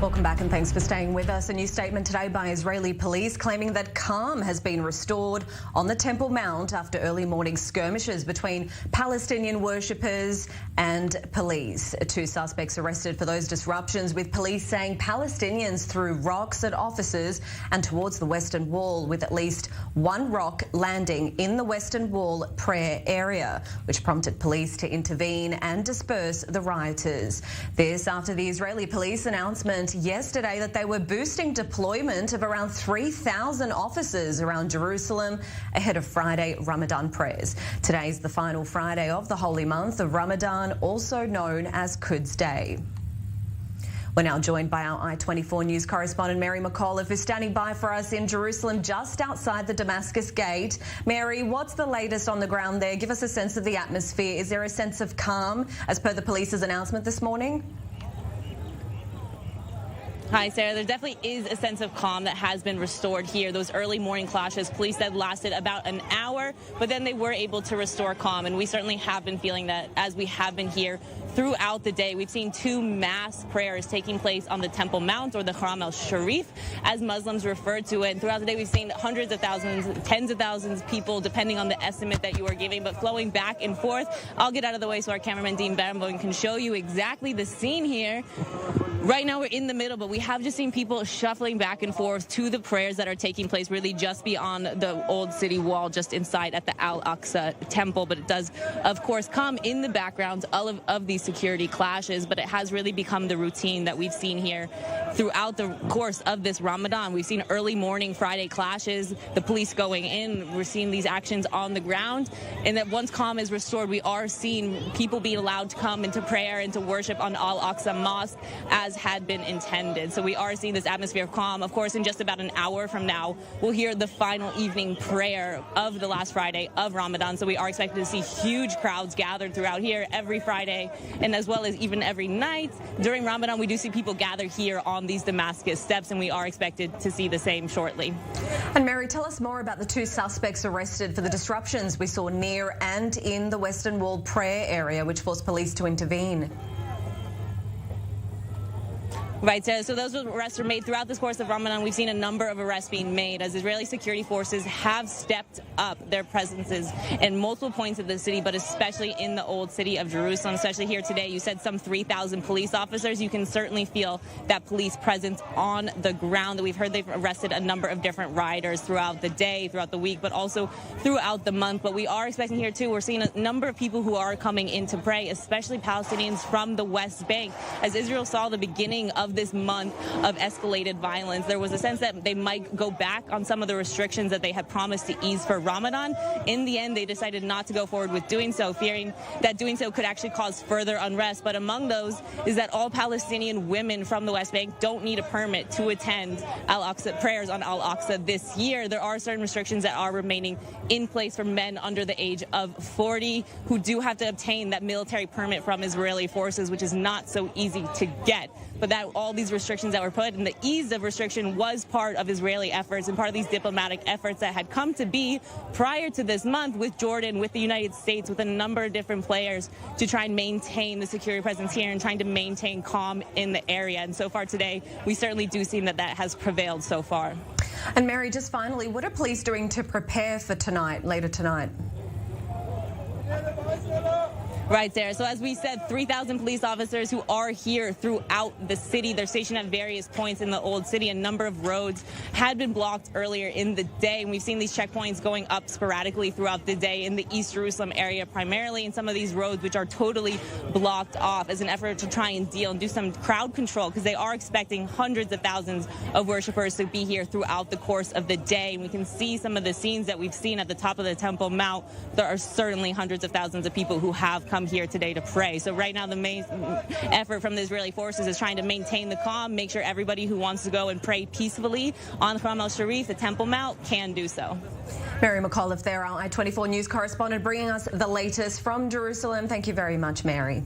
Welcome back and thanks for staying with us. A new statement today by Israeli police claiming that calm has been restored on the Temple Mount after early morning skirmishes between Palestinian worshippers and police. 2 suspects arrested for those disruptions, with police saying Palestinians threw rocks at officers and towards the Western Wall, with at least 1 rock landing in the Western Wall prayer area, which prompted police to intervene and disperse the rioters. This after the Israeli police announcement yesterday that they were boosting deployment of around 3,000 officers around Jerusalem ahead of Friday Ramadan prayers. Today's the final Friday of the holy month of Ramadan, also known as Quds Day. We're now joined by our i24 news correspondent Mary McAuliffe, who's standing by for us in Jerusalem just outside the Damascus Gate. Mary, what's the latest on the ground there? Give us a sense of the atmosphere. Is there a sense of calm as per the police's announcement this morning? Hi, Sarah. There definitely is a sense of calm that has been restored here. Those early morning clashes, police said, lasted about an hour, but then they were able to restore calm. And we certainly have been feeling that as we have been here throughout the day. We've seen 2 mass prayers taking place on the Temple Mount, or the Haram al-Sharif, as Muslims refer to it. And throughout the day, we've seen hundreds of thousands, tens of thousands of people, depending on the estimate that you are giving, but flowing back and forth. I'll get out of the way so our cameraman, Dean Barenboim, can show you exactly the scene here. Right now, we're in the middle, but we have just seen people shuffling back and forth to the prayers that are taking place really just beyond the old city wall, just inside at the Al-Aqsa temple. But it does, of course, come in the background of these security clashes, but it has really become the routine that we've seen here throughout the course of this Ramadan. We've seen early morning Friday clashes, the police going in. We're seeing these actions on the ground, and that once calm is restored, we are seeing people being allowed to come into prayer and to worship on Al-Aqsa Mosque as had been intended. So we are seeing this atmosphere of calm. Of course, in just about an hour from now, we'll hear the final evening prayer of the last Friday of Ramadan. So we are expected to see huge crowds gathered throughout here every Friday, and as well as even every night during Ramadan. We do see people gather here on these Damascus steps, and we are expected to see the same shortly. And Mary, tell us more about the 2 suspects arrested for the disruptions we saw near and in the Western Wall prayer area, which forced police to intervene. Right, so those arrests were made throughout this course of Ramadan. We've seen a number of arrests being made as Israeli security forces have stepped up their presences in multiple points of the city, but especially in the old city of Jerusalem, especially here today. You said some 3,000 police officers. You can certainly feel that police presence on the ground. We've heard they've arrested a number of different rioters throughout the day, throughout the week, but also throughout the month. But we are expecting here, too, we're seeing a number of people who are coming in to pray, especially Palestinians from the West Bank. As Israel saw the beginning of this month of escalated violence, there was a sense that they might go back on some of the restrictions that they had promised to ease for Ramadan. In the end, they decided not to go forward with doing so, fearing that doing so could actually cause further unrest. But among those is that all Palestinian women from the West Bank don't need a permit to attend Al-Aqsa prayers on Al-Aqsa this year. There are certain restrictions that are remaining in place for men under the age of 40 who do have to obtain that military permit from Israeli forces, which is not so easy to get. But that all these restrictions that were put, and the ease of restriction was part of Israeli efforts and part of these diplomatic efforts that had come to be prior to this month with Jordan, with the United States, with a number of different players to try and maintain the security presence here and trying to maintain calm in the area. And so far today, we certainly do see that has prevailed so far. And Mary, just finally, what are police doing to prepare for tonight, later tonight? Right there. So as we said, 3,000 police officers who are here throughout the city. They're stationed at various points in the old city. A number of roads had been blocked earlier in the day, and we've seen these checkpoints going up sporadically throughout the day in the East Jerusalem area, primarily in some of these roads which are totally blocked off as an effort to try and deal and do some crowd control, because they are expecting hundreds of thousands of worshipers to be here throughout the course of the day. And we can see some of the scenes that we've seen at the top of the Temple Mount. There are certainly hundreds of thousands of people who have come here today to pray. So right now the main effort from the Israeli forces is trying to maintain the calm, make sure everybody who wants to go and pray peacefully on Haram al-Sharif, the Temple Mount, can do so. Mary McAuliffe there, our i24 news correspondent, bringing us the latest from Jerusalem. Thank you very much, Mary.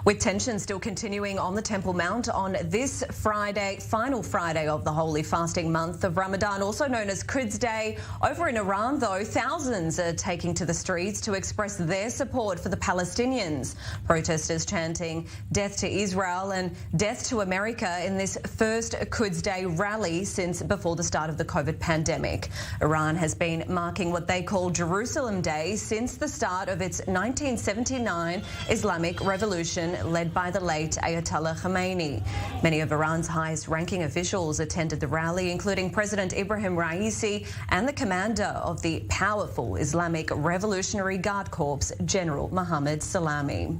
With tensions still continuing on the Temple Mount on this Friday, final Friday of the holy fasting month of Ramadan, also known as Quds Day. Over in Iran, though, thousands are taking to the streets to express their support for the Palestinians. Protesters chanting death to Israel and death to America in this first Quds Day rally since before the start of the COVID pandemic. Iran has been marking what they call Jerusalem Day since the start of its 1979 Islamic Revolution, led by the late Ayatollah Khamenei. Many of Iran's highest-ranking officials attended the rally, including President Ibrahim Raisi and the commander of the powerful Islamic Revolutionary Guard Corps, General Mohammad Salami.